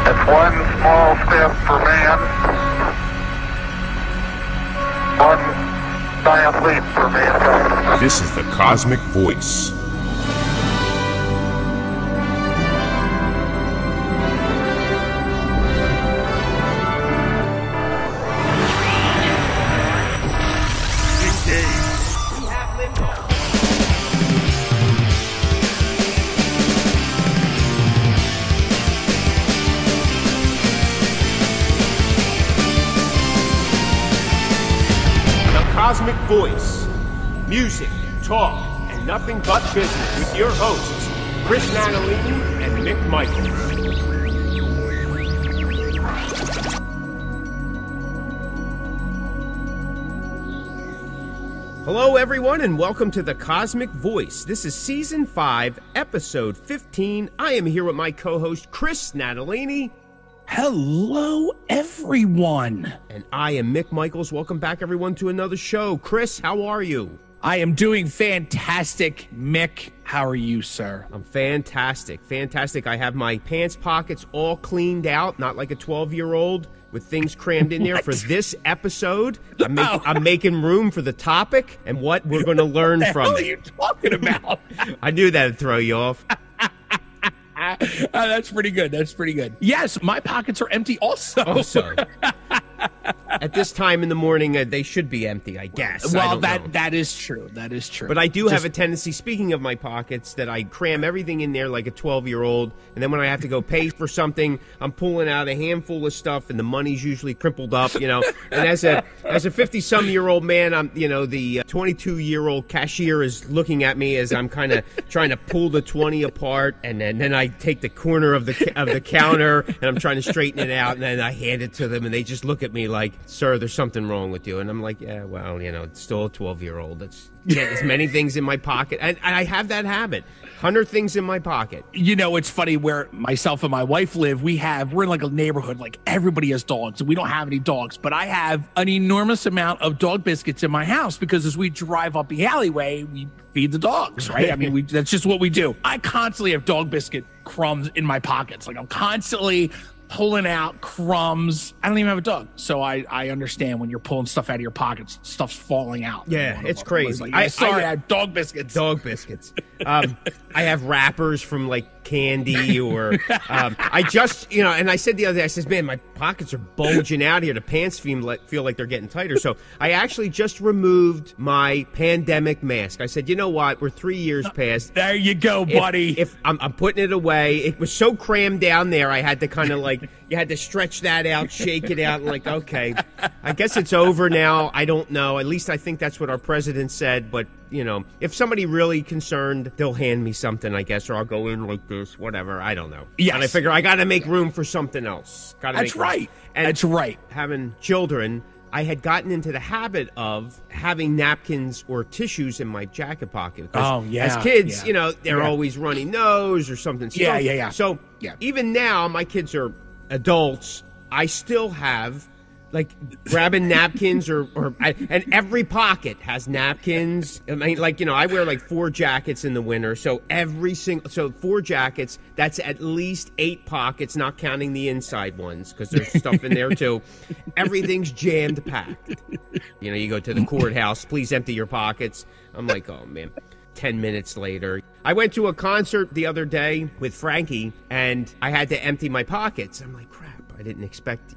It's one small step for man, one giant leap for mankind. This is the Cosmick Voice. Cosmic Voice. Music, talk, and nothing but business with your hosts, Chris Natalini and Mick Michaels. Hello, everyone, and welcome to the Cosmic Voice. This is Season 5, Episode 15. I am here with my co-host, Chris Natalini. Hello, everyone. And I am Mick Michaels. Welcome back, everyone, to another show. Chris, how are you? I am doing fantastic. Mick, how are you, sir? I'm fantastic. Fantastic. I have my pants pockets all cleaned out, not like a 12-year-old with things crammed in there for this episode. I'm making room for the topic and what we're going to learn from it. What are you talking about? I knew that would throw you off. That's pretty good. That's pretty good. Yes, my pockets are empty also. At this time in the morning, they should be empty, I guess. Well, that is true. That is true. But I do have a tendency, speaking of my pockets, that I cram everything in there like a 12-year-old, and then when I have to go pay for something, I'm pulling out a handful of stuff, and the money's usually crumpled up, you know. And as a 50-some-year-old man, the 22-year-old cashier is looking at me as I'm kind of trying to pull the 20 apart, and then I take the corner of the counter, and I'm trying to straighten it out, and then I hand it to them, and they just look at me like, "Sir, there's something wrong with you." And I'm like, "Yeah, well, it's still a 12-year-old. It's as many things in my pocket." And I have that habit. 100 things in my pocket. It's funny where myself and my wife live. We're in like a neighborhood, like everybody has dogs, and we don't have any dogs. But I have an enormous amount of dog biscuits in my house because as we drive up the alleyway, we feed the dogs, right? I mean, that's just what we do. I constantly have dog biscuit crumbs in my pockets. Like I'm constantly pulling out crumbs. I don't even have a dog, so I understand when you're pulling stuff out of your pockets, stuff's falling out. Yeah, it's crazy. I have dog biscuits. Dog biscuits. I have wrappers from like candy or I just and I said the other day, I says, man, my pockets are bulging out here. The pants feel like they're getting tighter. So I actually just removed my pandemic mask. I said, you know what? We're 3 years past. There you go, buddy. If I'm putting it away. It was so crammed down there. I had to kind of like you had to stretch that out, shake it out, and like, okay, I guess it's over now. I don't know. At least I think that's what our president said. But if somebody really concerned, they'll hand me something, I guess, or I'll go in like this, whatever. I don't know. Yes. And I figure I got to make room for something else. That's right. And that's right. Having children, I had gotten into the habit of having napkins or tissues in my jacket pocket. Oh, yeah. As kids, they're always runny nose or something. Yeah. So even now, my kids are adults. I still have like grabbing napkins and every pocket has napkins. I mean, I wear like 4 jackets in the winter. So 4 jackets, that's at least 8 pockets, not counting the inside ones because there's stuff in there too. Everything's jammed packed. You go to the courthouse, please empty your pockets. I'm like, oh man. 10 minutes later, I went to a concert the other day with Frankie and I had to empty my pockets. I'm like, crap, I didn't expect,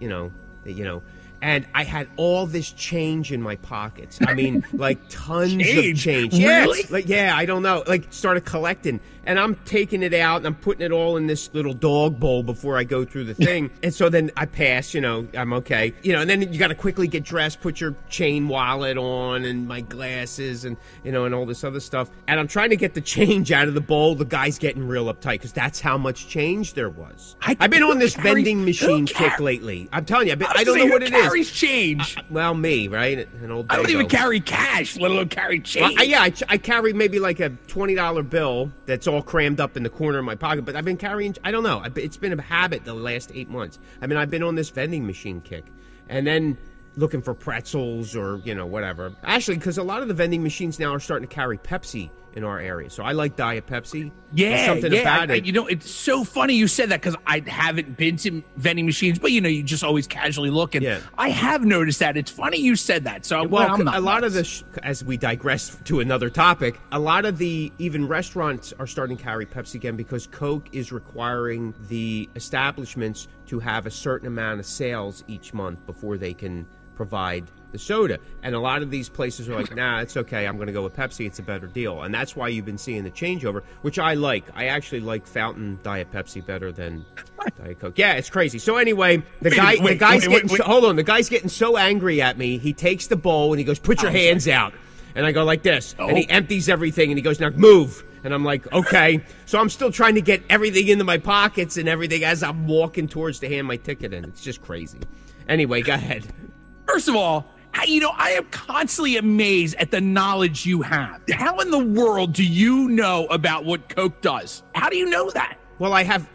and I had all this change in my pockets. I mean, like tons of change. Really? Yeah, I don't know. Like started collecting. And I'm taking it out and I'm putting it all in this little dog bowl before I go through the thing. And so then I pass, I'm okay. And then you got to quickly get dressed, put your chain wallet on and my glasses and, and all this other stuff. And I'm trying to get the change out of the bowl. The guy's getting real uptight because that's how much change there was. I've been on this vending machine kick lately. I'm telling you, I don't know what it is. Carries change? Well, me, right? An old I don't even carry cash, let alone carry change. I carry maybe like a $20 bill that's all crammed up in the corner of my pocket, but I've been carrying, I don't know, it's been a habit the last 8 months. I mean, I've been on this vending machine kick, and then looking for pretzels or, whatever. Actually, because a lot of the vending machines now are starting to carry Pepsi in our area. So I like Diet Pepsi. Yeah, There's something about it. You know, it's so funny you said that because I haven't been to vending machines, but you know, you just always casually look, and I have noticed that. It's funny you said that. So well, I'm not a lot nuts. of the as we digress to another topic, a lot of the even restaurants are starting to carry Pepsi again because Coke is requiring the establishments to have a certain amount of sales each month before they can provide the soda. And a lot of these places are like, nah, it's okay, I'm going to go with Pepsi, it's a better deal. And that's why you've been seeing the changeover, which I like. I actually like fountain Diet Pepsi better than Diet Coke. Yeah, it's crazy. So anyway, the guy's getting so angry at me, he takes the bowl and he goes, put your hands out. And I go like this, and he empties everything and he goes, now move. And I'm like, okay. So I'm still trying to get everything into my pockets and everything as I'm walking towards to hand my ticket in. It's just crazy. Anyway, go ahead. First of all, I am constantly amazed at the knowledge you have. How in the world do you know about what Coke does? How do you know that? Well, I have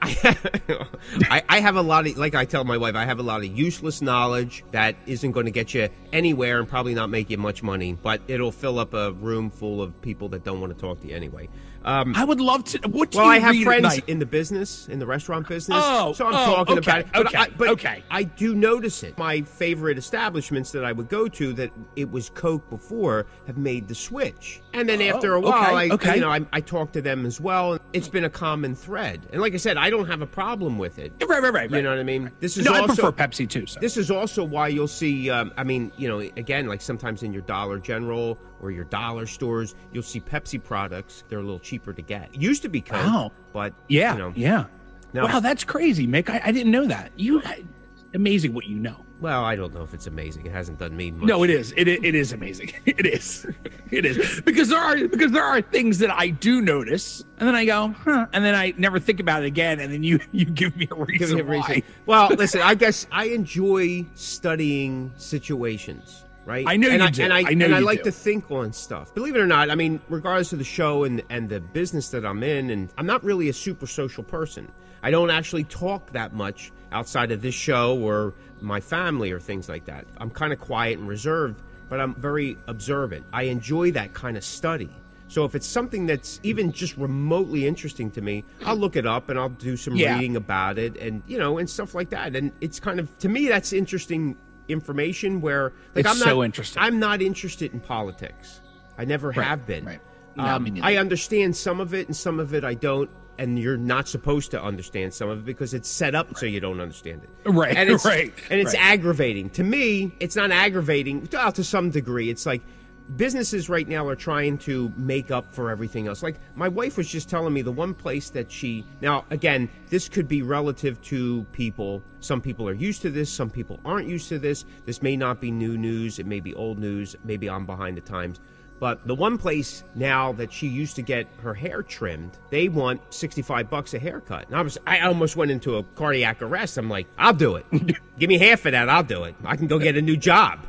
a lot of, like I tell my wife, I have a lot of useless knowledge that isn't going to get you anywhere and probably not make you much money, but it'll fill up a room full of people that don't want to talk to you anyway. I would love to. What do well, you I have read friends in the business, in the restaurant business, so I'm talking about it. But I do notice it. My favorite establishments that I would go to that it was Coke before have made the switch. And then after a while, I talk to them as well. It's been a common thread. And like I said, I don't have a problem with it. Right. You know what I mean? This is I prefer Pepsi too. So. This is also why you'll see, again, like sometimes in your Dollar General or your dollar stores, you'll see Pepsi products. They're a little cheaper to get. It used to be Coke, but yeah. Now, wow, that's crazy, Mick. I didn't know that. Amazing what you know. Well, I don't know if it's amazing. It hasn't done me much. No, it is. It is amazing. It is. It is because there are things that I do notice, and then I go, and then I never think about it again, and then you give me a reason why. Well, listen, I guess I enjoy studying situations. Right? I know you do. And I like to think on stuff. Believe it or not, I mean, regardless of the show and the business that I'm in, and I'm not really a super social person. I don't actually talk that much outside of this show or my family or things like that. I'm kind of quiet and reserved, but I'm very observant. I enjoy that kind of study. So if it's something that's even just remotely interesting to me, I'll look it up and I'll do some reading about it and, and stuff like that. And it's kind of, to me, that's interesting information where I'm not interested in politics. I never have been. Right. I understand some of it and some of it I don't, and you're not supposed to understand some of it because it's set up so you don't understand it. Right. And it's aggravating. To me, it's not aggravating. Well, to some degree, it's like businesses right now are trying to make up for everything else. Like my wife was just telling me the one place that now again, this could be relative to people. Some people are used to this. Some people aren't used to this. This may not be new news. It may be old news. Maybe I'm behind the times. But the one place now that she used to get her hair trimmed, they want $65 a haircut. And I almost went into a cardiac arrest. I'm like, I'll do it. Give me half of that. I'll do it. I can go get a new job.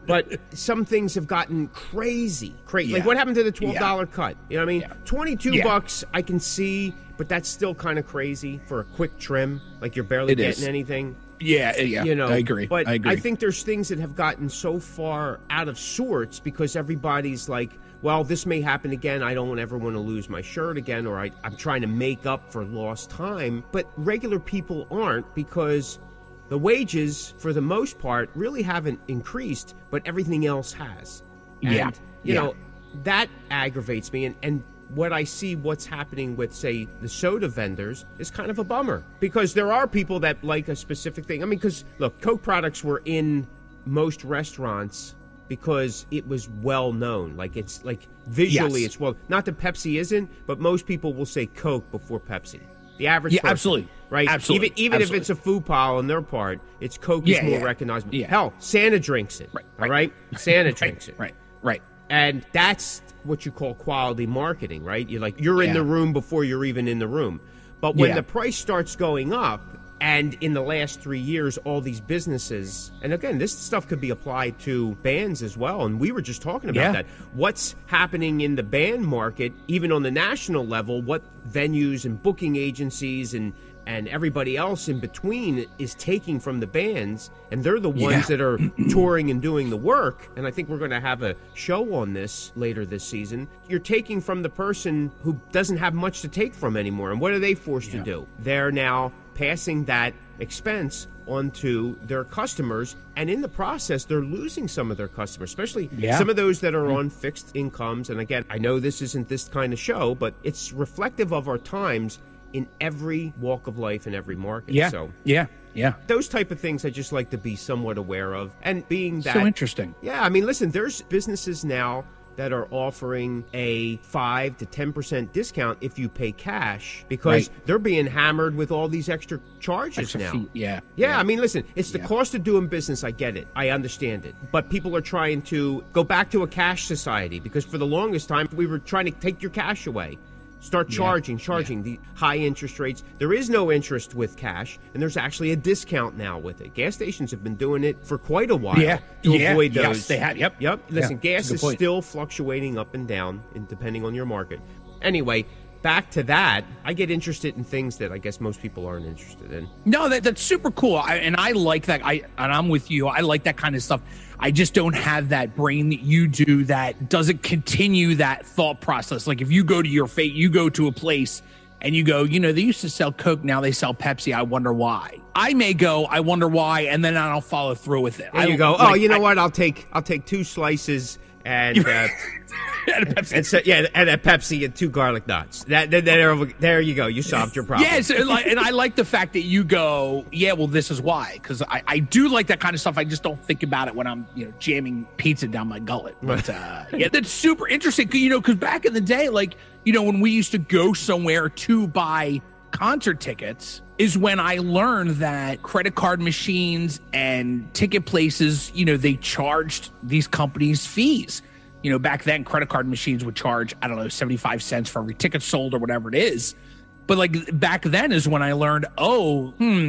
But some things have gotten crazy. Yeah. Like what happened to the $12 cut? You know what I mean? Yeah. $22 I can see, but that's still kind of crazy for a quick trim. Like you're barely getting anything. Yeah. I agree. But I agree. I think there's things that have gotten so far out of sorts because everybody's like, well, this may happen again. I don't ever want to lose my shirt again, or I'm trying to make up for lost time. But regular people aren't because the wages, for the most part, really haven't increased, but everything else has. And, you know, that aggravates me. And what I see what's happening with, say, the soda vendors is kind of a bummer. Because there are people that like a specific thing. I mean, because, look, Coke products were in most restaurants because it was well known. Like, it's like visually it's well. Not that Pepsi isn't, but most people will say Coke before Pepsi. The average person, absolutely. Right? Absolutely. Even if it's a faux pas on their part, it's Coke is more recognizable. Yeah. Hell, Santa drinks it. All right? Santa drinks it. Right. And that's what you call quality marketing, right? You're in the room before you're even in the room. But when the price starts going up, and in the last 3 years, all these businesses, and again, this stuff could be applied to bands as well, and we were just talking about that. What's happening in the band market, even on the national level, what venues and booking agencies and and everybody else in between is taking from the bands, and they're the ones that are touring and doing the work. And I think we're going to have a show on this later this season. You're taking from the person who doesn't have much to take from anymore. And what are they forced to do? They're now passing that expense onto their customers, and in the process they're losing some of their customers, especially some of those that are on fixed incomes. And again, I know this isn't this kind of show, but it's reflective of our times in every walk of life in every market. Those type of things I just like to be somewhat aware of. And being that so interesting. I mean, listen, there's businesses now that are offering a 5 to 10% discount if you pay cash, because they're being hammered with all these extra charges now. I mean, listen, it's the cost of doing business. I get it. I understand it. But people are trying to go back to a cash society, because for the longest time we were trying to take your cash away. Start charging the high interest rates. There is no interest with cash, and there's actually a discount now with it. Gas stations have been doing it for quite a while to avoid those. Yes, they have. Yep. Listen, gas is still fluctuating up and down, depending on your market. Anyway, back to that, I get interested in things that I guess most people aren't interested in. No, that's super cool. I like that. I'm with you. I like that kind of stuff. I just don't have that brain that you do that doesn't continue that thought process. Like if you go to you go to a place and you go, they used to sell Coke, now they sell Pepsi. I wonder why. I may go, I wonder why, and then I don't follow through with it. And you go, what? I'll take 2 slices and and a Pepsi and 2 garlic nuts. There you go. You solved your problem. Yes, and I like the fact that you go, well, this is why, because I do like that kind of stuff. I just don't think about it when I'm jamming pizza down my gullet. But that's super interesting. Because back in the day, when we used to go somewhere to buy concert tickets, is when I learned that credit card machines and ticket places, they charged these companies fees. Back then, credit card machines would charge, 75 cents for every ticket sold or whatever it is. But back then is when I learned,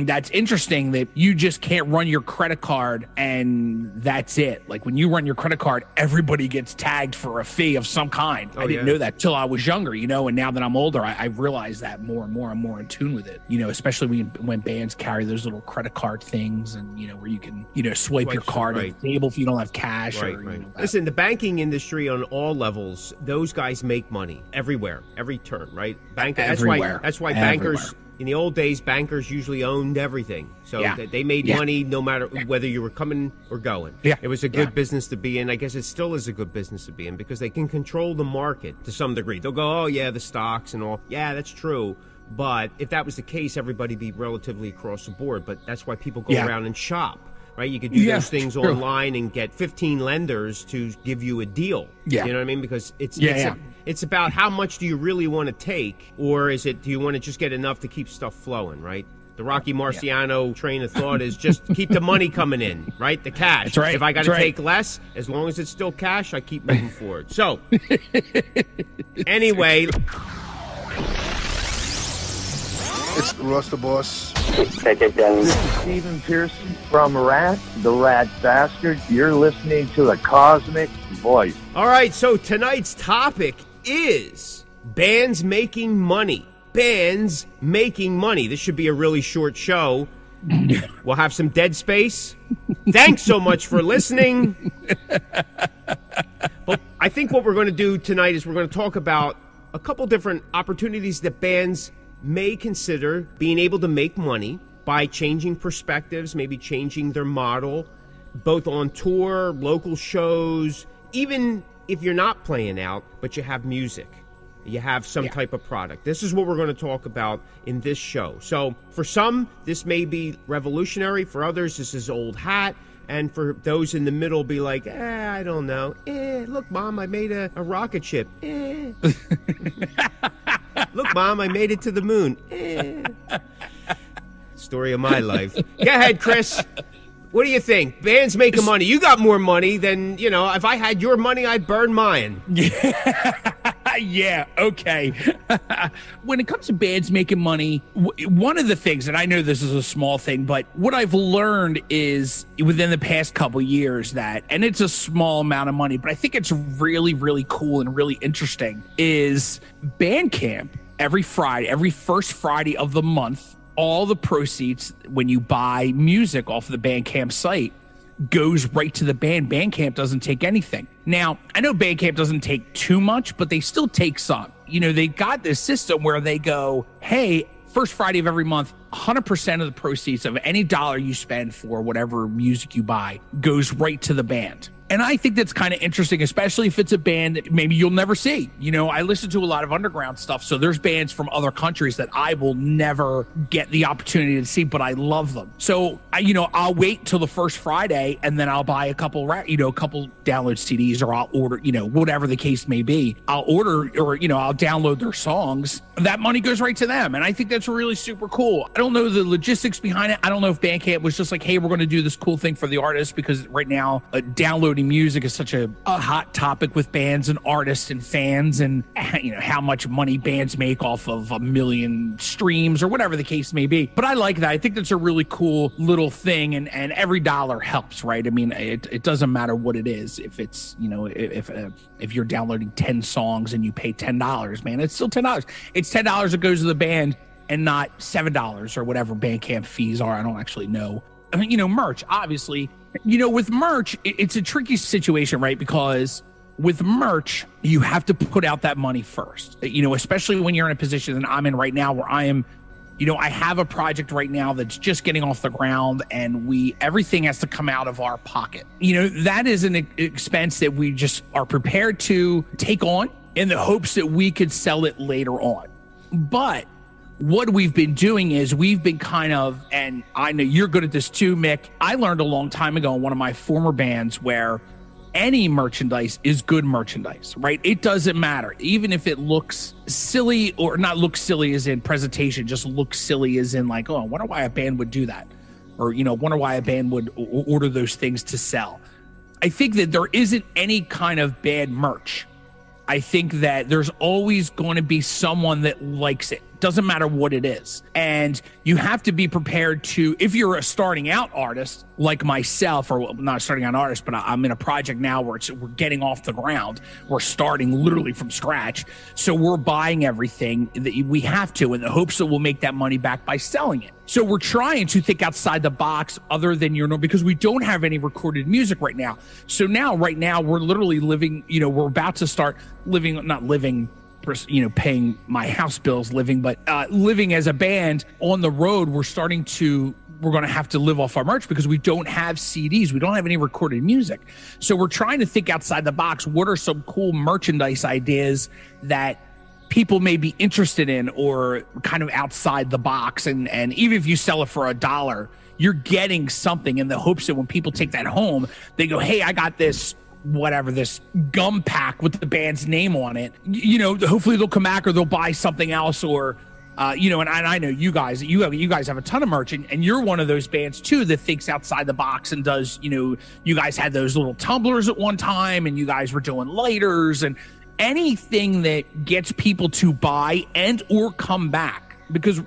that's interesting that you just can't run your credit card and that's it. Like when you run your credit card, everybody gets tagged for a fee of some kind. I didn't know that till I was younger, and now that I'm older, I realize that more and more. I'm more in tune with it, especially when bands carry those little credit card things and, where you can, swipe your card at the table if you don't have cash. Listen, the banking industry on all levels, those guys make money everywhere, every turn, right? That's why bankers, in the old days, bankers usually owned everything. So they made money no matter whether you were coming or going. It was a good business to be in. I guess it still is a good business to be in because they can control the market to some degree. They'll go, the stocks and all. Yeah, that's true. But if that was the case, everybody'd be relatively across the board. But that's why people go around and shop. Right, you could do those things online and get 15 lenders to give you a deal. You know what I mean? Because it's about how much do you really want to take, or do you want to just get enough to keep stuff flowing, right? The Rocky Marciano train of thought is just keep the money coming in, right? The cash. That's right. If I got to take less, as long as it's still cash, I keep moving forward. So, anyway. It's Russ the Boss. This is Stephen Pearson from Rat, the Rat Bastard. You're listening to the Cosmick Voice. All right, so tonight's topic is bands making money. Bands making money. This should be a really short show. We'll have some dead space. Thanks so much for listening. Well, I think what we're going to do tonight is we're going to talk about a couple different opportunities that bands may consider being able to make money by changing perspectives, maybe changing their model, both on tour, local shows, even if you're not playing out, but you have music, you have some type of product. This is what we're going to talk about in this show. So for some, this may be revolutionary. For others, this is old hat. And for those in the middle, be like, I don't know. Look, Mom, I made a rocket ship. Look, Mom, I made it to the moon. Story of my life. Go ahead, Chris. What do you think? Bands making money. You got more money than, if I had your money, I'd burn mine. Yeah, okay. When it comes to bands making money, one of the things, and I know this is a small thing, but what I've learned is within the past couple years and it's a small amount of money, but I think it's really, really cool and really interesting, is Bandcamp every first Friday of the month all the proceeds when you buy music off of the Bandcamp site goes right to the band. Bandcamp doesn't take anything. Now, I know Bandcamp doesn't take too much, but they still take some. You know, they got this system where they go, hey, first Friday of every month, 100% of the proceeds of any dollar you spend for whatever music you buy goes right to the band. And I think that's kind of interesting, especially if it's a band that maybe you'll never see. You know, I listen to a lot of underground stuff, so there's bands from other countries that I will never get the opportunity to see, but I love them. So, I'll wait till the first Friday, and then I'll buy a couple download CDs, or I'll order, whatever the case may be. I'll order, or, I'll download their songs. That money goes right to them, and I think that's really super cool. I don't know the logistics behind it. I don't know if Bandcamp was just like, hey, we're going to do this cool thing for the artist, because right now, downloading music is such a hot topic with bands and artists and fans, and how much money bands make off of 1 million streams or whatever the case may be. But I like that. I think that's a really cool little thing, and every dollar helps, right? I mean, it doesn't matter what it is. If it's if you're downloading 10 songs and you pay $10, man, it's still $10. It's $10 that goes to the band, and not $7 or whatever Bandcamp fees are. I don't actually know. I mean, merch, obviously. With merch, it's a tricky situation, right? Because with merch, you have to put out that money first, especially when you're in a position that I'm in right now, where I am, I have a project right now that's just getting off the ground, and everything has to come out of our pocket. That is an expense that we just are prepared to take on in the hopes that we could sell it later on. But what we've been doing is we've been kind of, and I know you're good at this too, Mick. I learned a long time ago in one of my former bands where any merchandise is good merchandise, right? It doesn't matter. Even if it looks silly, or not look silly as in presentation, just look silly as in like, oh, I wonder why a band would do that. Or, wonder why a band would order those things to sell. I think that there isn't any kind of bad merch. I think that there's always going to be someone that likes it. Doesn't matter what it is. And you have to be prepared to, if you're a starting out artist like myself, or not a starting out artist, but I'm in a project now where we're getting off the ground. We're starting literally from scratch. So we're buying everything that we have to, in the hopes that we'll make that money back by selling it. So we're trying to think outside the box other than because we don't have any recorded music right now. So right now we're literally living, we're about to start paying my house bills, but living as a band on the road. We're going to have to live off our merch because we don't have CDs. We don't have any recorded music. So we're trying to think outside the box. What are some cool merchandise ideas that people may be interested in, or kind of outside the box? And even if you sell it for $1, you're getting something in the hopes that when people take that home, they go, hey, I got this gum pack with the band's name on it. Hopefully they'll come back, or they'll buy something else, or and I know you guys have a ton of merch, and you're one of those bands too that thinks outside the box and does, you guys had those little tumblers at one time, and you guys were doing lighters and anything that gets people to buy and or come back, because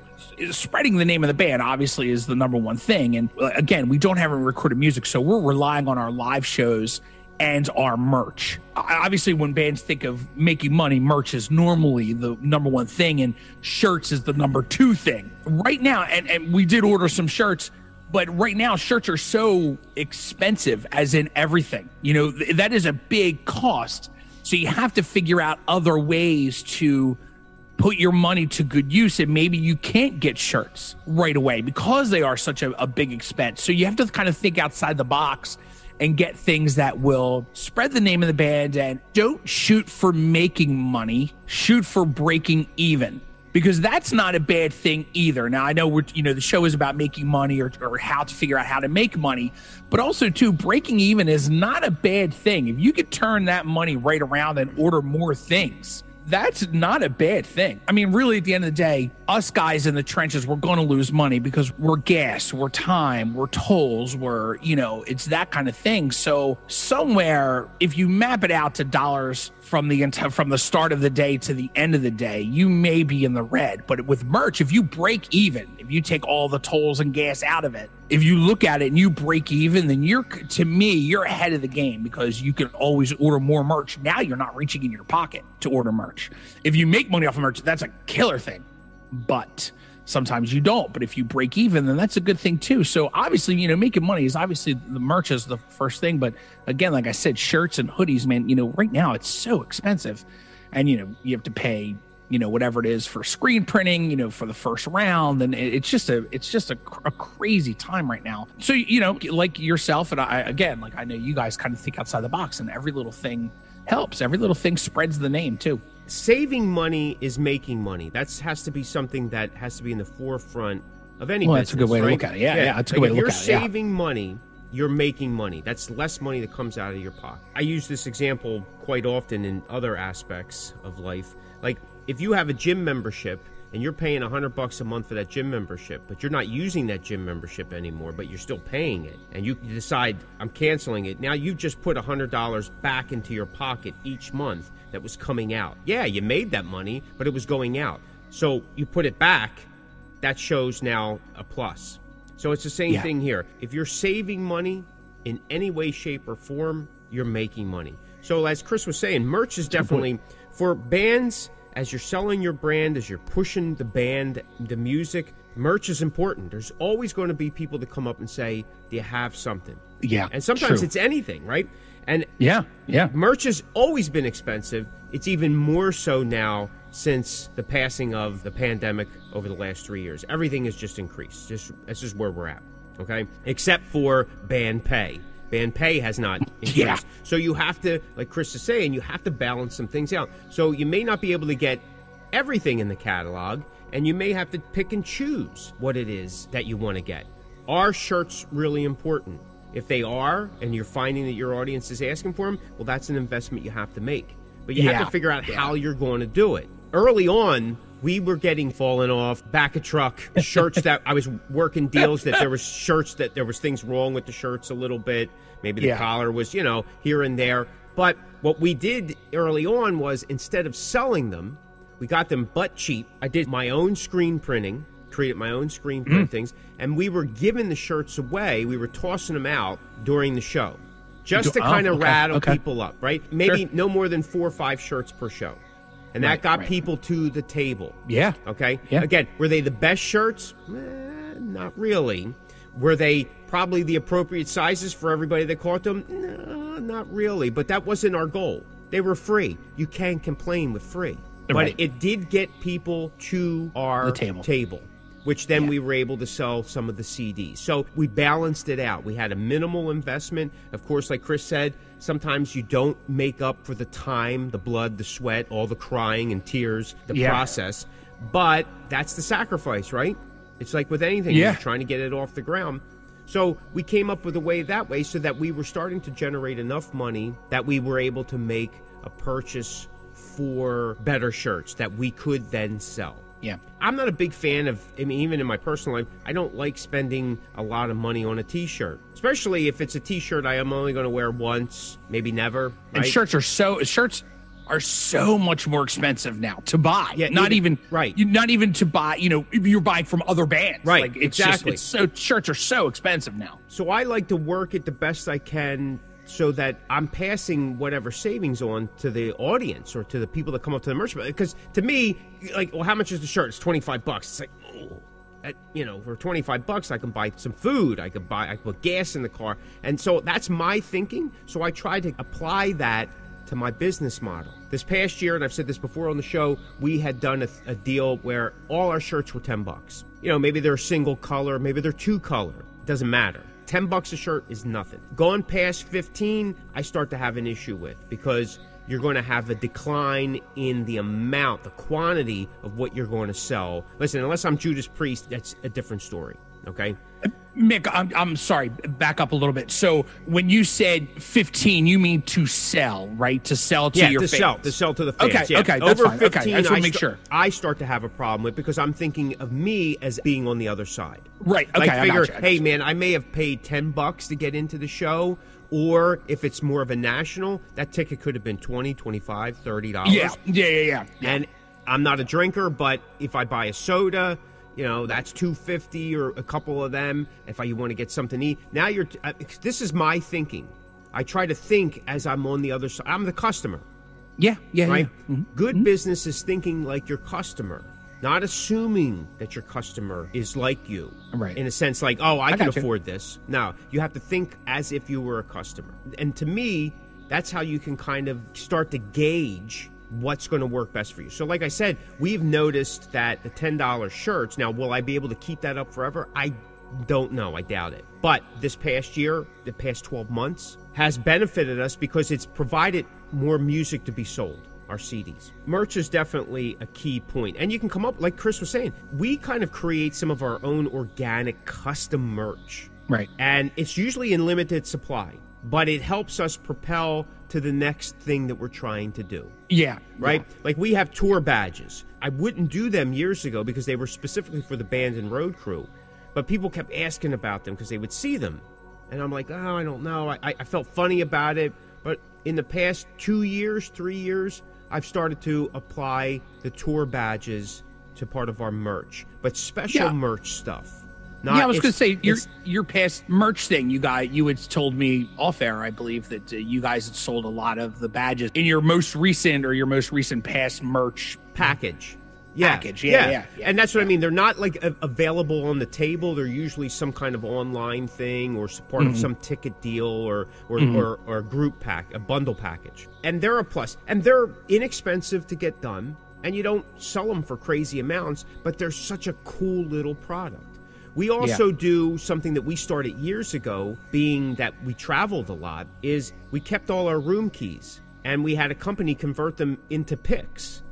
spreading the name of the band obviously is the number one thing. And again, we don't have any recorded music, so we're relying on our live shows and our merch. Obviously, when bands think of making money, merch is normally the number one thing, and shirts is the number two thing. Right now, and we did order some shirts, but right now shirts are so expensive, as in everything. That is a big cost. So you have to figure out other ways to put your money to good use, and maybe you can't get shirts right away because they are such a big expense. So you have to kind of think outside the box and get things that will spread the name of the band, and don't shoot for making money, shoot for breaking even, because that's not a bad thing either. Now, I know the show is about making money, or how to figure out how to make money, but also too, breaking even is not a bad thing. If you could turn that money right around and order more things, that's not a bad thing. I mean, really, at the end of the day, us guys in the trenches, we're going to lose money because we're gas, we're time, we're tolls, it's that kind of thing. So somewhere, if you map it out to dollars from the start of the day to the end of the day, you may be in the red. But with merch, if you break even, if you take all the tolls and gas out of it, if you look at it and you break even, then you're ahead of the game, because you can always order more merch. Now you're not reaching in your pocket to order merch. If you make money off of merch, that's a killer thing. But Sometimes you don't, but if you break even, then that's a good thing too. So obviously, making money is obviously the merch is the first thing. But again, like I said, shirts and hoodies, man, right now it's so expensive, and you have to pay, whatever it is for screen printing, for the first round, and it's just a crazy time right now. So like yourself and I know you guys kind of think outside the box, and every little thing helps. Every little thing spreads the name too. Saving money is making money. That has to be something that has to be in the forefront of any business. That's a good way to look at it. Yeah, that's a good way to look at it. If you're saving money, you're making money. That's less money that comes out of your pocket. I use this example quite often in other aspects of life. Like if you have a gym membership and you're paying $100 a month for that gym membership, but you're not using that gym membership anymore, but you're still paying it, and you decide, I'm canceling it. Now you just put $100 back into your pocket each month that was coming out. Yeah, you made that money, but it was going out. So you put it back, that shows now a plus. So it's the same thing here. If you're saving money in any way, shape, or form, you're making money. So as Chris was saying, merch is definitely, for bands, as you're selling your brand, as you're pushing the band, the music, merch is important. There's always going to be people that come up and say, do you have something? Yeah. And sometimes it's anything, right? And merch has always been expensive. It's even more so now since the passing of the pandemic over the last 3 years. Everything has just increased. That's just where we're at, okay? Except for band pay. Band pay has not increased. Yeah. So you have to, like Chris is saying, you have to balance some things out. So you may not be able to get everything in the catalog, and you may have to pick and choose what it is that you want to get. Are shirts really important? If they are, and you're finding that your audience is asking for them, well, that's an investment you have to make. But you have to figure out how you're going to do it. Early on, we were getting fallen off, back of truck, shirts that I was working deals that there was shirts that there was things wrong with the shirts a little bit. Maybe the collar was, here and there. But what we did early on was instead of selling them, we got them butt cheap. I did my own screen printing, created my own screen printings, and we were giving the shirts away. We were tossing them out during the show just to kind of rattle people up, right? Maybe no more than 4 or 5 shirts per show. And that got people to the table. Yeah. Okay? Yeah. Again, were they the best shirts? Not really. Were they probably the appropriate sizes for everybody that caught them? No, not really. But that wasn't our goal. They were free. You can't complain with free. But it did get people to our table, which then we were able to sell some of the CDs. So we balanced it out. We had a minimal investment. Of course, like Chris said, sometimes you don't make up for the time, the blood, the sweat, all the crying and tears, the process. But that's the sacrifice, right? It's like with anything, you're trying to get it off the ground. So we came up with a way that way so that we were starting to generate enough money that we were able to make a purchase for better shirts that we could then sell. Yeah. I'm not a big fan of, even in my personal life, I don't like spending a lot of money on a T-shirt, especially if it's a T-shirt I am only going to wear once, maybe never. Right? And shirts are so much more expensive now to buy. Yeah, not even to buy, if you're buying from other bands. Right. Like, exactly. Shirts are so expensive now. So I like to work it the best I can so that I'm passing whatever savings on to the audience or to the people that come up to the merch. Because to me, like, well, how much is the shirt? It's $25. It's like, for $25, I can buy some food. I can put gas in the car. And so that's my thinking. So I try to apply that to my business model. This past year, and I've said this before on the show, we had done a deal where all our shirts were $10. Maybe they're a single color, maybe they're 2 color. It doesn't matter. $10 a shirt is nothing. Going past 15, I start to have an issue with, because you're going to have a decline in the amount, the quantity of what you're going to sell. Listen, unless I'm Judas Priest, that's a different story, okay? Mick, I'm sorry, back up a little bit. So when you said 15, you mean to sell, right? To sell to your fans. To sell to the fans. Okay, okay, that's Over fine. 15, okay, I just want to make sure. I start to have a problem with, because I'm thinking of me as being on the other side. Right, okay, like, figure, I got you. Hey, man, I may have paid $10 to get into the show, or if it's more of a national, that ticket could have been $20, $25, $30. Yeah. And I'm not a drinker, but if I buy a soda, that's $2.50 or a couple of them. If you want to get something to eat, now this is my thinking. I try to think as I'm on the other side. I'm the customer. Yeah. Right. Mm-hmm. Good business is thinking like your customer. not assuming that your customer is like you. Right. In a sense, like, oh, I can got you. afford this. No, you have to think as if you were a customer. And to me, that's how you can kind of start to gauge what's going to work best for you. So like I said, we've noticed that the $10 shirts, now will I be able to keep that up forever? I don't know. I doubt it. But this past year, the past 12 months, has benefited us because it's provided more music to be sold, our CDs. Merch is definitely a key point. And you can come up, like Chris was saying, we kind of create some of our own organic custom merch. Right. And it's usually in limited supply, but it helps us propel to the next thing that we're trying to do. Yeah. Right? Yeah. Like we have tour badges. I wouldn't do them years ago because they were specifically for the band and road crew. But people kept asking about them because they would see them. And I'm like, oh, I don't know. I felt funny about it. But in the past 2 years, 3 years, I've started to apply the tour badges to part of our merch. But special merch stuff. I was going to say, your past merch thing, you had told me off air, I believe, that you guys had sold a lot of the badges in your most recent past merch package. Package. Yeah. And that's what I mean. They're not like available on the table. They're usually some kind of online thing or part of some ticket deal or a group pack, a bundle package. And they're a plus. And they're inexpensive to get done. And you don't sell them for crazy amounts, but they're such a cool little product. We also do something that we started years ago, being that we traveled a lot, is we kept all our room keys. And we had a company convert them into picks.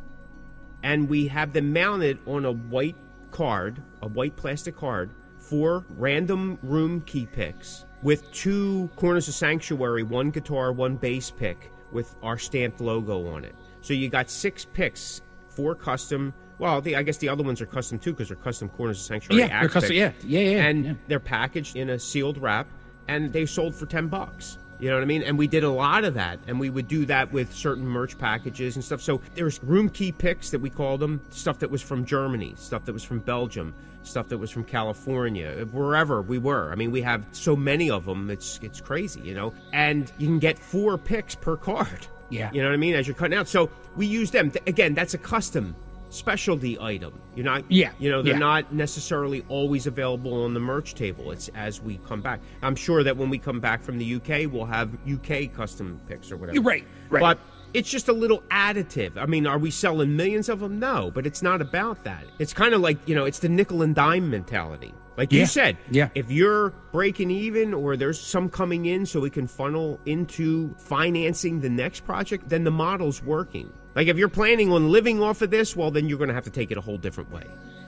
And we have them mounted on a white card, a white plastic card, 4 random room key picks with 2 Corners of Sanctuary, 1 guitar, 1 bass pick with our stamped logo on it. So you got 6 picks, 4 custom. Well, I guess the other ones are custom too because they're custom Corners of Sanctuary. Yeah, they're custom. Yeah. And they're packaged in a sealed wrap, and they sold for $10. You know what I mean? And we did a lot of that, and we would do that with certain merch packages and stuff. So there's room key picks that we called them, stuff that was from Germany, stuff that was from Belgium, stuff that was from California, wherever we were. I mean, we have so many of them, it's crazy, you know? And you can get 4 picks per card. Yeah. You know what I mean? As you're cutting out. So we use them. Again, that's a custom specialty item. You're not, they're not necessarily always available on the merch table. It's as we come back. I'm sure that when we come back from the UK, we'll have UK custom picks or whatever. Right. But it's just a little additive. I mean, are we selling millions of them? No, but it's not about that. It's kind of like, it's the nickel and dime mentality. Like you said, if you're breaking even or there's some coming in so we can funnel into financing the next project, then the model's working. Like if you're planning on living off of this, well, then you're going to have to take it a whole different way.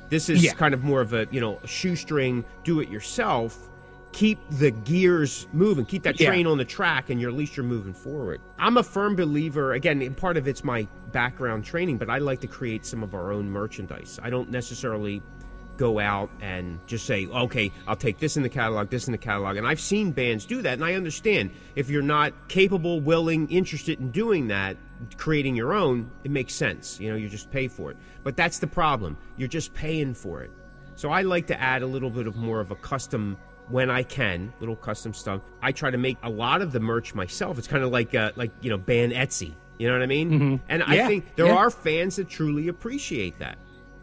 This is kind of more of a, shoestring, do it yourself. Keep the gears moving, keep that train on the track, and at least you're moving forward. I'm a firm believer, again, and part of it's my background training, but I like to create some of our own merchandise. I don't necessarily go out and just say, okay, I'll take this in the catalog, this in the catalog. And I've seen bands do that, and I understand if you're not capable, willing, interested in doing that, creating your own, it makes sense. You just pay for it. But that's the problem. You're just paying for it. So I like to add a little bit of more of a custom when I can, little custom stuff. I try to make a lot of the merch myself. It's kind of like band Etsy. You know what I mean? Mm-hmm. And I think there are fans that truly appreciate that.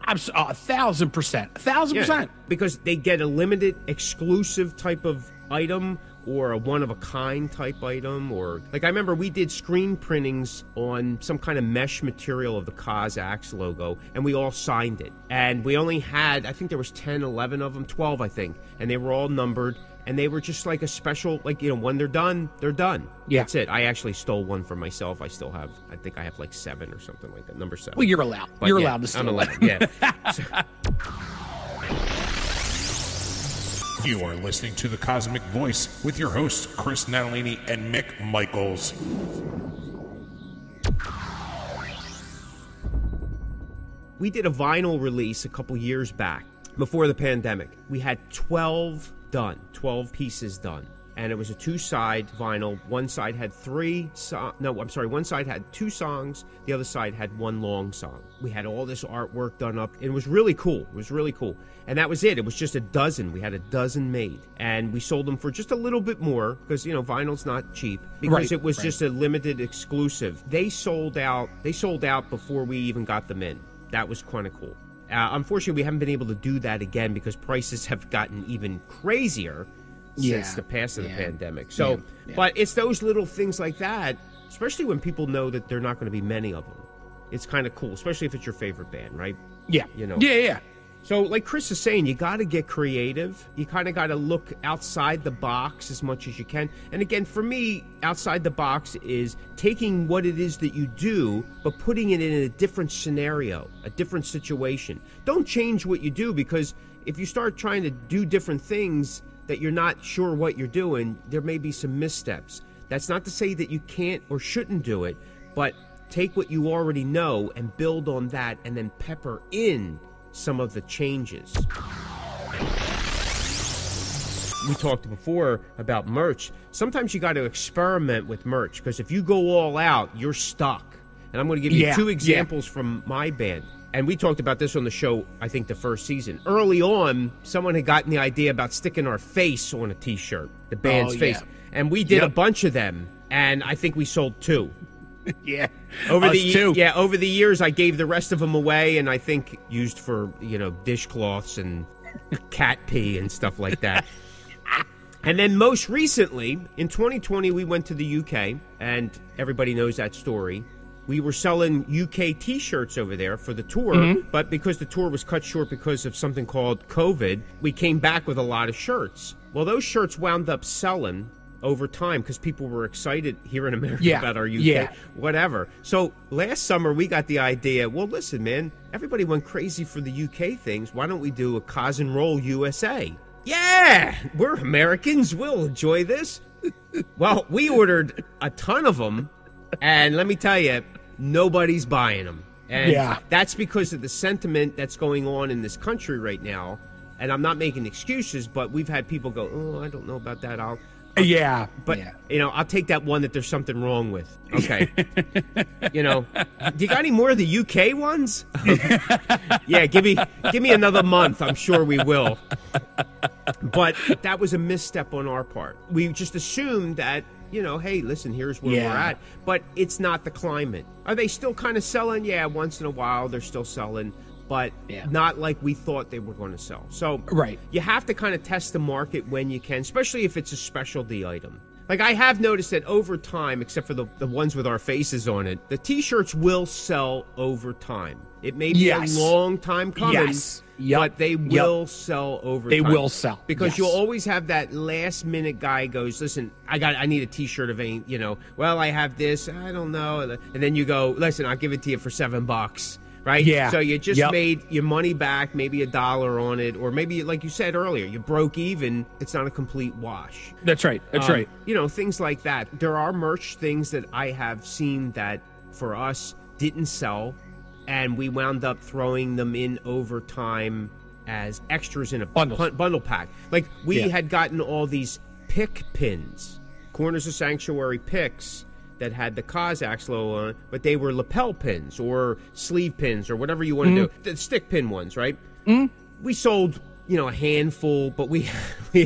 1,000%. 1,000%. Because they get a limited, exclusive type of item or a one-of-a-kind type item. Or like I remember we did screen printings on some kind of mesh material of the Cosmic logo, and we all signed it. And we only had, I think there was 10, 11 of them, 12, I think. And they were all numbered. And they were just like a special, when they're done, they're done. Yeah. That's it. I actually stole one for myself. I still have, I think I have 7 or something like that, number 7. Well, you're allowed. But you're allowed to steal. I'm allowed, yeah. You are listening to The Cosmick Voice with your hosts, Chris Natalini and Mick Michaels. We did a vinyl release a couple years back, before the pandemic. We had 12 pieces done. And it was a 2-side vinyl. One side had 2 songs. The other side had 1 long song. We had all this artwork done up. It was really cool. And that was it. It was just a dozen. We had a dozen made. And we sold them for just a little bit more because, vinyl's not cheap. Because it was just a limited exclusive. They sold out before we even got them in. That was kind of cool. Unfortunately, we haven't been able to do that again because prices have gotten even crazier since the past of the pandemic. So, but it's those little things like that, especially when people know that there are not going to be many of them. It's kind of cool, especially if it's your favorite band, right? Yeah. You know. Yeah. So, like Chris is saying, you got to get creative. You kind of got to look outside the box as much as you can. And again, for me, outside the box is taking what it is that you do, but putting it in a different scenario, a different situation. Don't change what you do, because if you start trying to do different things that you're not sure what you're doing, there may be some missteps. That's not to say that you can't or shouldn't do it, but take what you already know and build on that, and then pepper in some of the changes. We talked before about merch. Sometimes you got to experiment with merch, because if you go all out, you're stuck. And I'm going to give you two examples from my band. And we talked about this on the show, I think, the first season. Early on, someone had gotten the idea about sticking our face on a T-shirt, the band's face. And we did a bunch of them, and I think we sold 2. Over the years, I gave the rest of them away, and I think used for, dishcloths and cat pee and stuff like that. And then most recently, in 2020, we went to the UK, and everybody knows that story. We were selling UK T-shirts over there for the tour, but because the tour was cut short because of something called COVID, we came back with a lot of shirts. Well, those shirts wound up selling over time because people were excited here in America about our UK, whatever. So last summer we got the idea, well, listen, man, everybody went crazy for the UK things. Why don't we do a Cos and Roll USA? Yeah, we're Americans. We'll enjoy this. Well, we ordered a ton of them, and let me tell you, nobody's buying them. And that's because of the sentiment that's going on in this country right now. And I'm not making excuses, but we've had people go, oh, I don't know about that. I'll take that one that there's something wrong with. Okay. Do you got any more of the UK ones? Yeah, give me another month. I'm sure we will. But that was a misstep on our part. We just assumed that, hey, listen, here's where we're at. But it's not the climate. Are they still kind of selling? Yeah, once in a while they're still selling. But not like we thought they were going to sell. So you have to kind of test the market when you can, especially if it's a specialty item. Like, I have noticed that over time, except for the ones with our faces on it, the T-shirts will sell over time. It may be a long time coming, but they will sell over time. They will sell. Because you'll always have that last-minute guy goes, listen, I need a T-shirt of well, I have this, I don't know. And then you go, listen, I'll give it to you for $7. Right? Yeah. So you just made your money back, maybe $1 on it, or maybe, like you said earlier, you broke even. It's not a complete wash. That's right. That's right. Things like that. There are merch things that I have seen that, for us, didn't sell, and we wound up throwing them in over time as extras in a bundle pack. Like, we had gotten all these pick pins, Corners of Sanctuary picks, that had the Cossacks logo on it, but they were lapel pins or sleeve pins or whatever you want to do. The stick pin ones, right? We sold, a handful, but we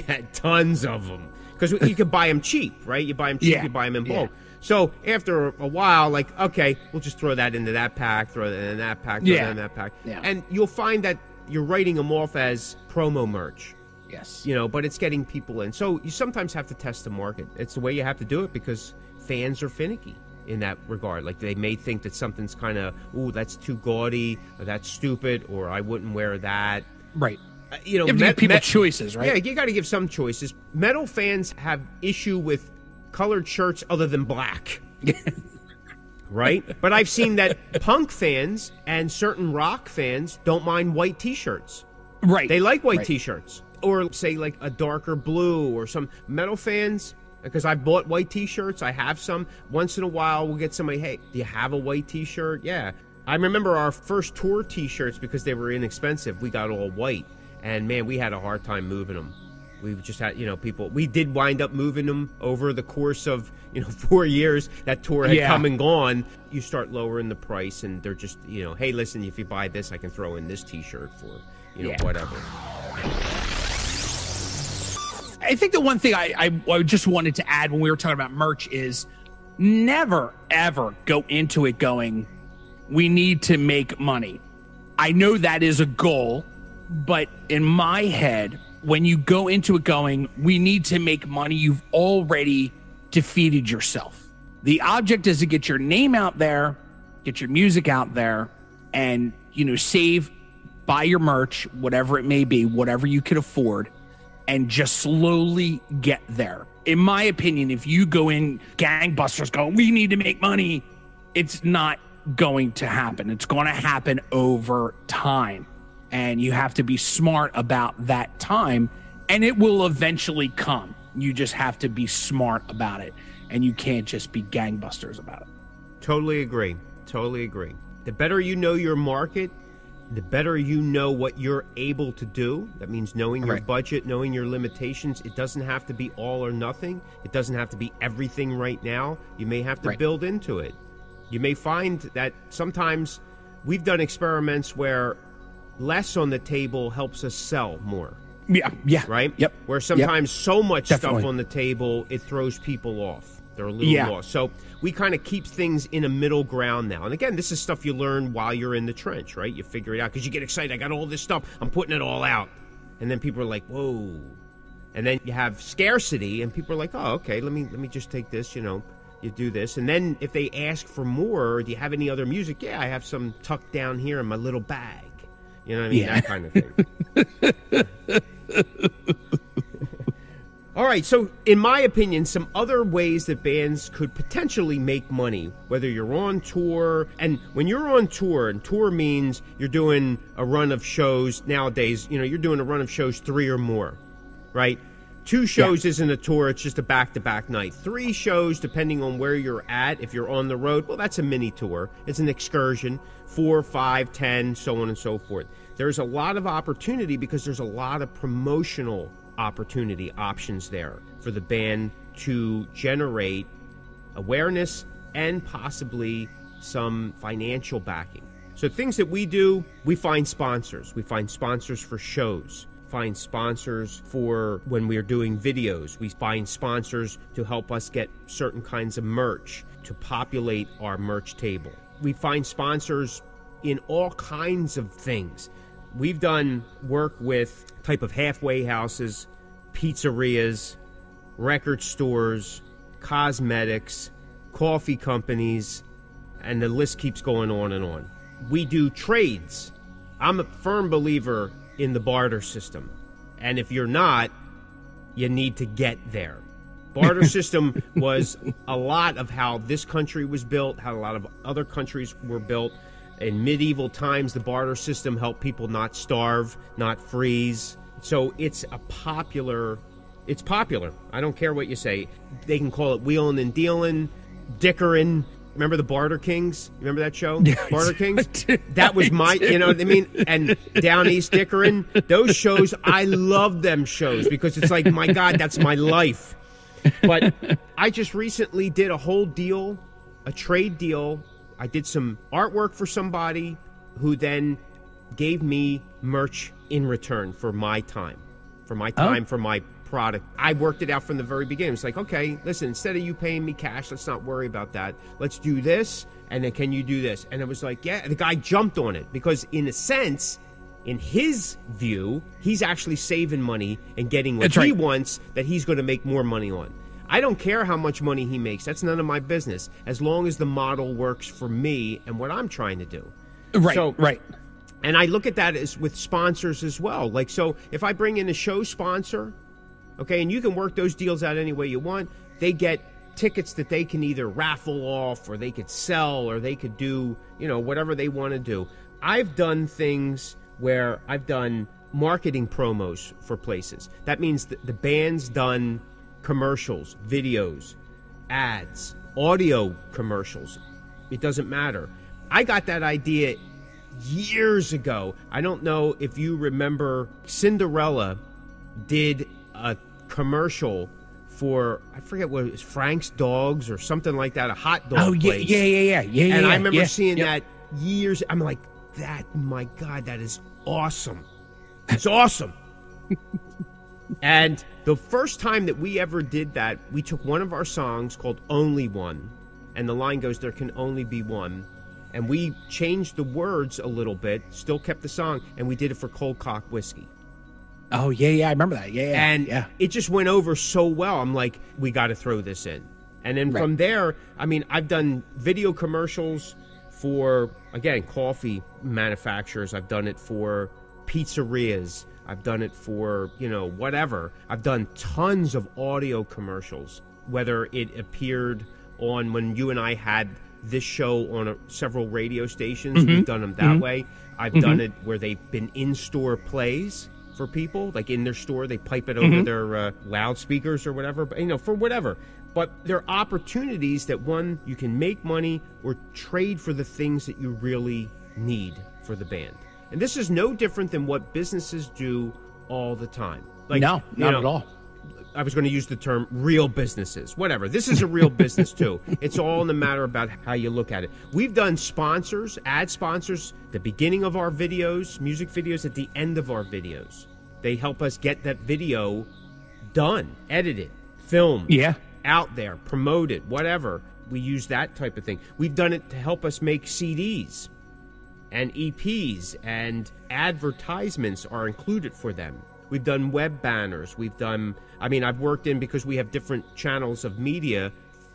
had tons of them because you could buy them cheap, right? You buy them cheap, you buy them in bulk. So after a while, like, okay, we'll just throw that into that pack, throw that in that pack, throw that in that pack. Yeah. And you'll find that you're writing them off as promo merch. Yes. But it's getting people in. So you sometimes have to test the market. It's the way you have to do it because fans are finicky in that regard. Like, they may think that something's kind of, ooh, that's too gaudy, or that's stupid, or I wouldn't wear that. Right. You have to give people choices, right? Yeah, you got to give some choices. Metal fans have issue with colored shirts other than black. Right? But I've seen that punk fans and certain rock fans don't mind white T-shirts. Right. They like white T-shirts. Or, say, like a darker blue, or some metal fans. Because I bought white T-shirts. I have some. Once in a while, we'll get somebody, hey, do you have a white T-shirt? Yeah. I remember our first tour T-shirts, because they were inexpensive, we got all white. And, man, we had a hard time moving them. We just had, people. We did wind up moving them over the course of, 4 years. That tour had come and gone. You start lowering the price, and they're just, hey, listen, if you buy this, I can throw in this T-shirt for, whatever. I think the one thing I just wanted to add when we were talking about merch is never, ever go into it going, we need to make money. I know that is a goal, but in my head, when you go into it going, we need to make money, you've already defeated yourself. The object is to get your name out there, get your music out there, and, save, buy your merch, whatever it may be, whatever you can afford, and just slowly get there. In my opinion, if you go in gangbusters, we need to make money, it's not going to happen. It's going to happen over time. And you have to be smart about that time, and it will eventually come. You just have to be smart about it, and you can't just be gangbusters about it. Totally agree. Totally agree. The better you know your market, the better you know what you're able to do. That means knowing your budget, knowing your limitations. It doesn't have to be all or nothing. It doesn't have to be everything right now. You may have to build into it. You may find that sometimes we've done experiments where less on the table helps us sell more. Yeah. Right? Yep. Where sometimes so much stuff on the table, it throws people off. They're a little lost. So we kind of keep things in a middle ground now. And again, this is stuff you learn while you're in the trench, right? You figure it out because you get excited. I got all this stuff. I'm putting it all out. And then people are like, whoa. And then you have scarcity and people are like, oh, okay, let me just take this, you do this. And then if they ask for more, do you have any other music? Yeah, I have some tucked down here in my little bag. You know what I mean? That kind of thing. All right, so in my opinion, some other ways that bands could potentially make money, whether you're on tour, and when you're on tour, and tour means you're doing a run of shows nowadays, you're doing a run of shows 3 or more, right? 2 shows isn't a tour, it's just a back-to-back night. 3 shows, depending on where you're at, if you're on the road, well, that's a mini tour. It's an excursion, 4, 5, 10, so on and so forth. There's a lot of opportunity because there's a lot of promotional opportunity options there for the band to generate awareness and possibly some financial backing. So things that we do, we find sponsors. We find sponsors for shows, find sponsors for when we're doing videos. We find sponsors to help us get certain kinds of merch to populate our merch table. We find sponsors in all kinds of things. We've done work with type of halfway houses, pizzerias, record stores, cosmetics, coffee companies, and the list keeps going on and on. We do trades. I'm a firm believer in the barter system. And if you're not, you need to get there. Barter system was a lot of how this country was built, how a lot of other countries were built. In medieval times, the barter system helped people not starve, not freeze. So it's popular. I don't care what you say. They can call it wheeling and dealing, dickering. Remember the Barter Kings? Remember that show? Barter Kings? That was my, you know what I mean? And Down East Dickering. Those shows, I love them shows because it's like, my God, that's my life. But I just recently did a whole deal, a trade deal. I did some artwork for somebody who then gave me merch in return for my time, for my product. I worked it out from the very beginning. It's like, okay, listen, instead of you paying me cash, let's not worry about that. Let's do this, and then can you do this? And it was like, yeah, the guy jumped on it because in a sense, in his view, he's actually saving money and getting what he wants that he's going to make more money on. I don't care how much money he makes. That's none of my business, as long as the model works for me and what I'm trying to do. Right. And I look at that as with sponsors as well. Like, so if I bring in a show sponsor, okay, and you can work those deals out any way you want, they get tickets that they can either raffle off or they could sell or they could do, you know, whatever they want to do. I've done things where I've done marketing promos for places. That means that the band's done commercials, videos, ads, audio commercials. It doesn't matter. I got that idea years ago. I don't know if you remember, Cinderella did a commercial for, I forget what it was, Frank's Dogs or something like that, a hot dog place. Yeah. And I remember seeing that years. I'm like, that, my God, that is awesome. It's awesome. And the first time that we ever did that, we took one of our songs called Only One, and the line goes, there can only be one. and we changed the words a little bit, still kept the song, and we did it for Cold Cock Whiskey. Oh, yeah, I remember that. Yeah, And it just went over so well. I'm like, we got to throw this in. And then from there, I mean, I've done video commercials for, again, coffee manufacturers. I've done it for pizzerias. I've done it for, whatever. I've done tons of audio commercials, whether it appeared on when you and I had this show on several radio stations. We've done them that way. I've done it where they've been in-store plays for people, like in their store. They pipe it over their loudspeakers or whatever, but, for whatever. But there are opportunities that, one, you can make money or trade for the things that you really need for the band. And this is no different than what businesses do all the time. Like, no, not at all. I was going to use the term real businesses, whatever. This is a real business too. It's all in the matter about how you look at it. We've done sponsors, ad sponsors, at the beginning of our videos, music videos, at the end of our videos. They help us get that video done, edited, filmed, out there, promoted, whatever. We use that type of thing. We've done it to help us make CDs and EPs, and advertisements are included for them. We've done web banners. We've done, I've worked in, because we have different channels of media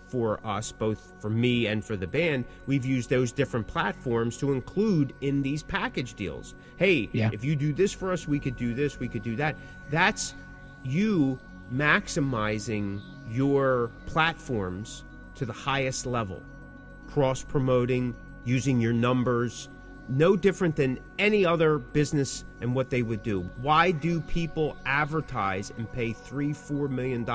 for us, both for me and for the band. We've used those different platforms to include in these package deals. Hey, if you do this for us, we could do this, we could do that. That's you maximizing your platforms to the highest level. Cross-promoting, using your numbers. No different than any other business and what they would do. Why do people advertise and pay $3-4 million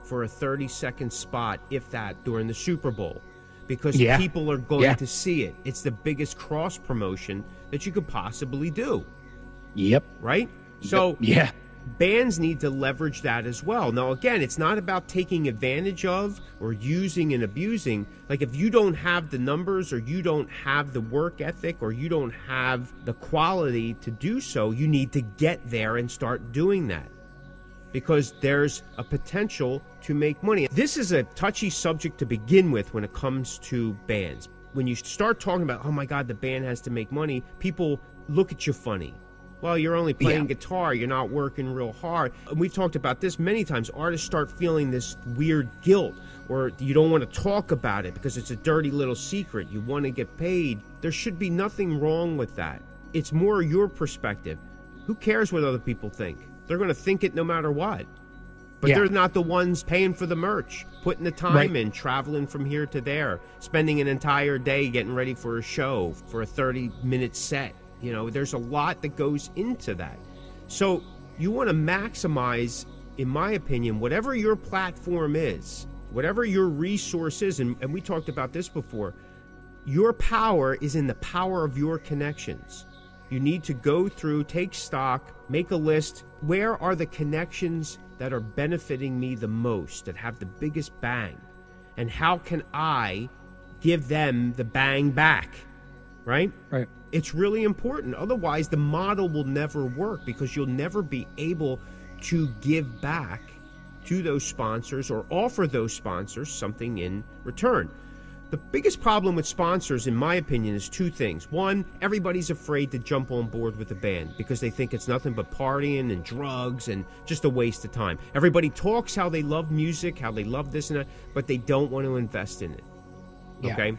for a 30-second spot, if that, during the Super Bowl? Because people are going to see it. It's the biggest cross promotion that you could possibly do. Yep. Right? So bands need to leverage that as well. Now, again, it's not about taking advantage of or using and abusing. Like, if you don't have the numbers, or you don't have the work ethic, or you don't have the quality to do so, you need to get there and start doing that, because there's a potential to make money. This is a touchy subject to begin with when it comes to bands. When you start talking about, oh my God, the band has to make money, people look at you funny. Well, you're only playing guitar. You're not working real hard. And we've talked about this many times. Artists start feeling this weird guilt, or you don't want to talk about it because it's a dirty little secret. You want to get paid. There should be nothing wrong with that. It's more your perspective. Who cares what other people think? They're going to think it no matter what. But they're not the ones paying for the merch, putting the time in, traveling from here to there, spending an entire day getting ready for a show, for a 30-minute set. There's a lot that goes into that. So you want to maximize, in my opinion, whatever your platform is, whatever your resource is, and we talked about this before, your power is in the power of your connections. You need to go through, take stock, make a list. Where are the connections that are benefiting me the most, that have the biggest bang? And how can I give them the bang back? Right? Right. It's really important. Otherwise, the model will never work, because you'll never be able to give back to those sponsors or offer those sponsors something in return. The biggest problem with sponsors, in my opinion, is two things. One, everybody's afraid to jump on board with the band because they think it's nothing but partying and drugs and just a waste of time. Everybody talks how they love music, how they love this and that, but they don't want to invest in it. Okay?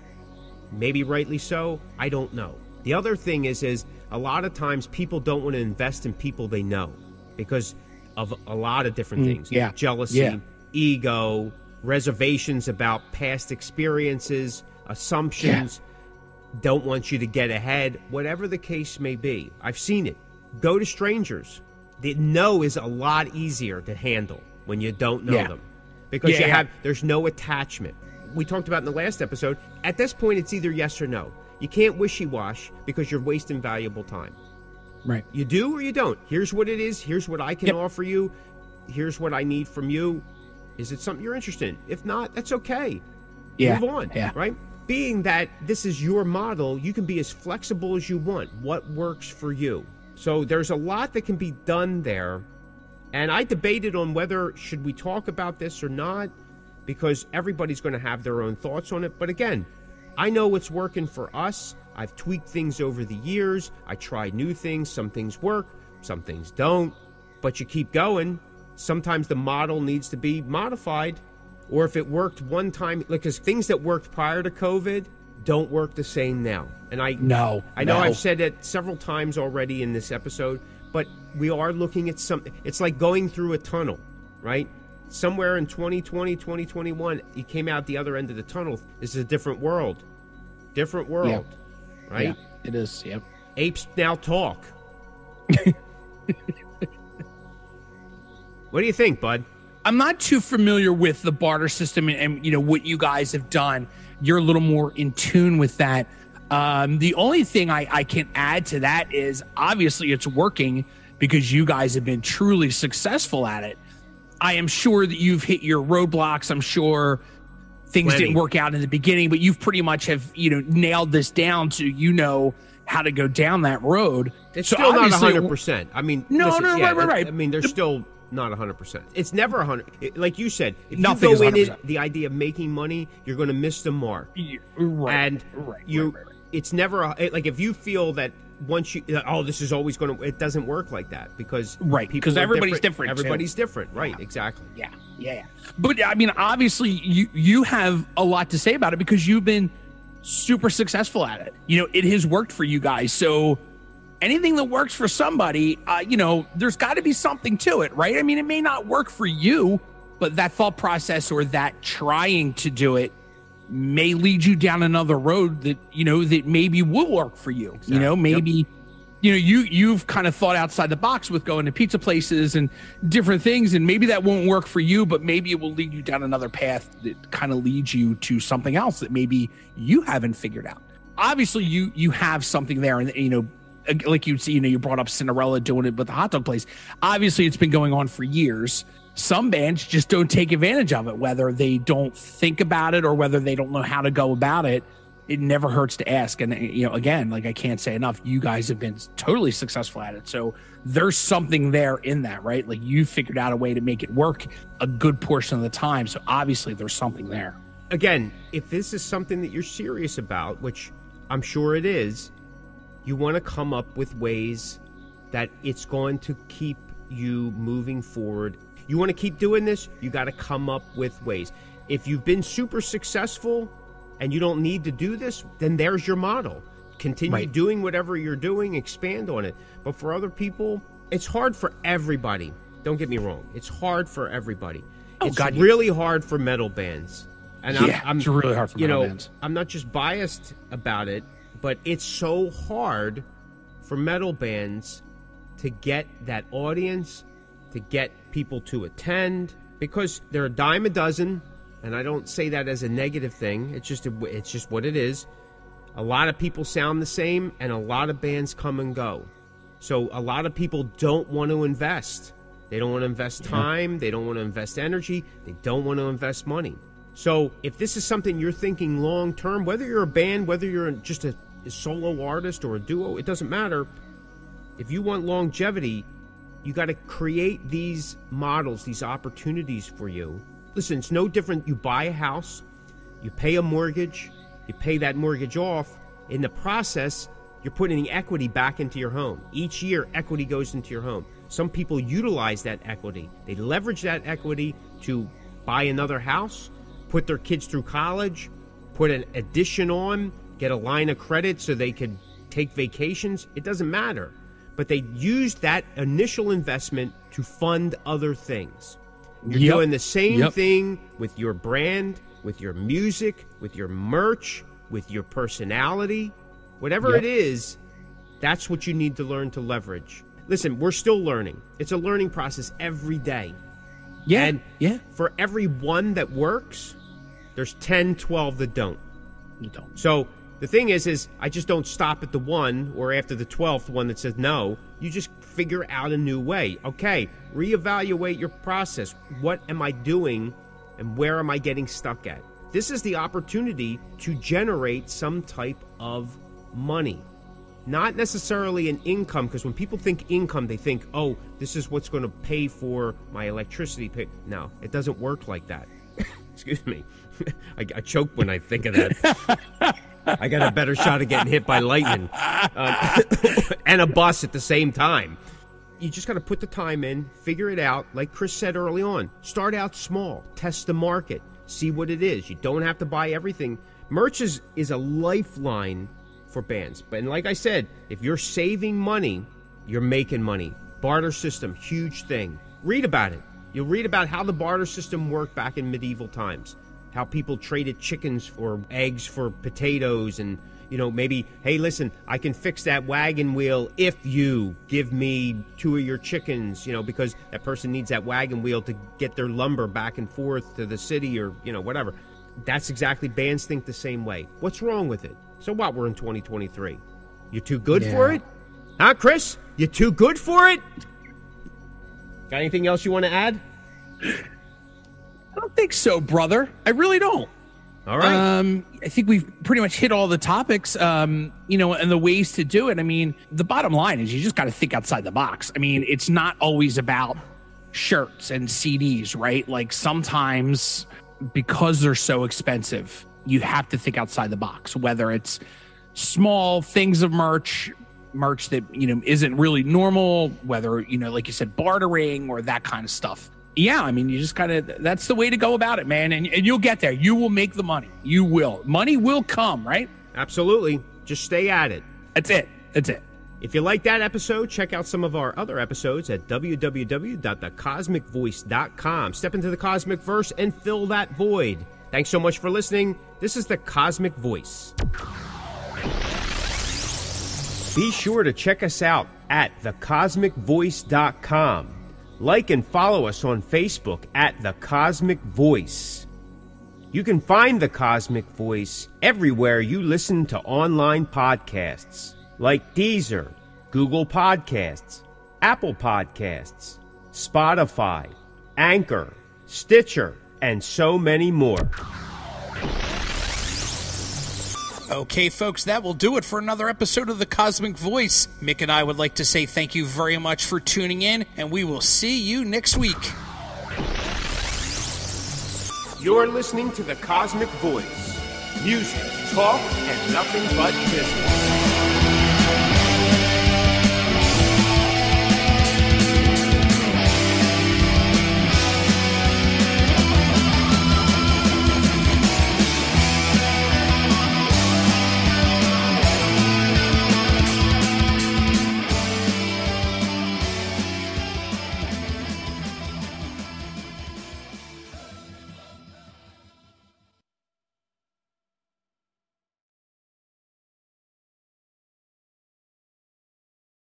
Maybe rightly so. I don't know. The other thing is a lot of times people don't want to invest in people they know because of a lot of different things. Jealousy, ego, reservations about past experiences, assumptions, don't want you to get ahead, whatever the case may be. I've seen it. Go to strangers. The no is a lot easier to handle when you don't know them, because there's no attachment. We talked about in the last episode, at this point it's either yes or no. You can't wishy-wash because you're wasting valuable time. Right. You do or you don't. Here's what it is. Here's what I can offer you. Here's what I need from you. Is it something you're interested in? If not, that's okay. Move on, right? Being that this is your model, you can be as flexible as you want. What works for you? So there's a lot that can be done there. And I debated on whether should we talk about this or not, because everybody's going to have their own thoughts on it. But again, I know what's working for us. I've tweaked things over the years. I tried new things. Some things work, some things don't. But you keep going. Sometimes the model needs to be modified. Or if it worked one time, because things that worked prior to COVID don't work the same now. And I know I've said it several times already in this episode, but we are looking at something. It's like going through a tunnel, right? Somewhere in 2020, 2021, you came out the other end of the tunnel. This is a different world. Different world, right? Yeah, it is, yep. Apes now talk. What do you think, bud? I'm not too familiar with the barter system and you know, what you guys have done. You're a little more in tune with that. The only thing I can add to that is obviously it's working because you guys have been truly successful at it. I am sure that you've hit your roadblocks. I'm sure things didn't work out in the beginning, but you've pretty much have, you know, nailed this down so you know how to go down that road. It's still not 100%. I mean, right. I mean, there's still not 100%. It's never 100. Like you said, if nothing you go is 100%. in it, the idea of making money, you're going to miss the mark. It's never like if you feel that once you this is always going to, it doesn't work like that because because everybody's different. Everybody's different, right? Exactly. Yeah. But I mean, obviously, you have a lot to say about it because you've been super successful at it. You know, it has worked for you guys. So anything that works for somebody, you know, there's got to be something to it, right? I mean, it may not work for you, but that thought process or that trying to do it may lead you down another road that, you know, that maybe will work for you. Exactly. You know, maybe, you know, you've kind of thought outside the box with going to pizza places and different things. And maybe that won't work for you, but maybe it will lead you down another path that kind of leads you to something else that maybe you haven't figured out. Obviously you have something there and, you know, like you see, you know, you brought up Cinderella doing it with the hot dog place. Obviously it's been going on for years. Some bands just don't take advantage of it, whether they don't think about it or whether they don't know how to go about it. It never hurts to ask. And, you know, again, like I can't say enough, you guys have been totally successful at it. So there's something there in that, right? Like you figured out a way to make it work a good portion of the time. So obviously there's something there. Again, if this is something that you're serious about, which I'm sure it is, you want to come up with ways that it's going to keep you moving forward. You want to keep doing this, you got to come up with ways. If you've been super successful and you don't need to do this, then there's your model. Continue doing whatever you're doing, expand on it. But for other people, it's hard for everybody. Don't get me wrong. It's hard for everybody. It's really hard for metal bands. And it's really hard for metal bands. I'm not just biased about it, but it's so hard for metal bands to get that audience, to get people to attend, because they're a dime a dozen, and I don't say that as a negative thing. It's just what it is. A lot of people sound the same, and a lot of bands come and go. So a lot of people don't want to invest. They don't want to invest time. They don't want to invest energy. They don't want to invest money. So if this is something you're thinking long term, whether you're a band, whether you're just a solo artist or a duo, it doesn't matter. If you want longevity, you got to create these models, these opportunities for you. Listen, it's no different. You buy a house, you pay a mortgage, you pay that mortgage off. In the process, you're putting the equity back into your home. Each year, equity goes into your home. Some people utilize that equity. They leverage that equity to buy another house, put their kids through college, put an addition on, get a line of credit so they could take vacations. It doesn't matter. But they use that initial investment to fund other things. You're doing the same thing with your brand, with your music, with your merch, with your personality. Whatever it is, that's what you need to learn to leverage. Listen, we're still learning. It's a learning process every day. And for every one that works, there's 10, 12 that don't. So the thing is I just don't stop at the one or after the 12th one that says no. You just figure out a new way. Okay, reevaluate your process. What am I doing and where am I getting stuck at? This is the opportunity to generate some type of money. Not necessarily an income, because when people think income, they think, oh, this is what's going to pay for my electricity. No, it doesn't work like that. Excuse me. I choke when I think of that. I got a better shot of getting hit by lightning and a bus at the same time. You just got to put the time in, figure it out. Like Chris said early on, start out small, test the market, see what it is. You don't have to buy everything. Merch is a lifeline for bands. But and like I said, if you're saving money, you're making money. Barter system, huge thing. Read about it. You'll read about how the barter system worked back in medieval times. How people traded chickens or eggs for potatoes and, maybe, hey, listen, I can fix that wagon wheel if you give me 2 of your chickens, because that person needs that wagon wheel to get their lumber back and forth to the city or, whatever. That's exactly, bands think the same way. What's wrong with it? So what, we're in 2023. You're too good for it? Huh, Chris? You too good for it? Got anything else you want to add? I don't think so, brother. I really don't. All right. I think we've pretty much hit all the topics, and the ways to do it. I mean, the bottom line is you just got to think outside the box. I mean, it's not always about shirts and CDs, right? Like sometimes because they're so expensive, you have to think outside the box, whether it's small things of merch that, isn't really normal, whether, like you said, bartering or that kind of stuff. Yeah, I mean, you just that's the way to go about it, man. And you'll get there. You will make the money. You will. Money will come, right? Absolutely. Just stay at it. That's it. If you like that episode, check out some of our other episodes at www.thecosmicvoice.com. Step into the Cosmic Verse and fill that void. Thanks so much for listening. This is the Cosmic Voice. Be sure to check us out at thecosmicvoice.com. Like and follow us on Facebook at The Cosmic Voice. You can find The Cosmic Voice everywhere you listen to online podcasts, like Deezer, Google Podcasts, Apple Podcasts, Spotify, Anchor, Stitcher, and so many more. Okay, folks, that will do it for another episode of The Cosmic Voice. Mick and I would like to say thank you very much for tuning in, and we will see you next week. You're listening to The Cosmic Voice. Music, talk, and nothing but business.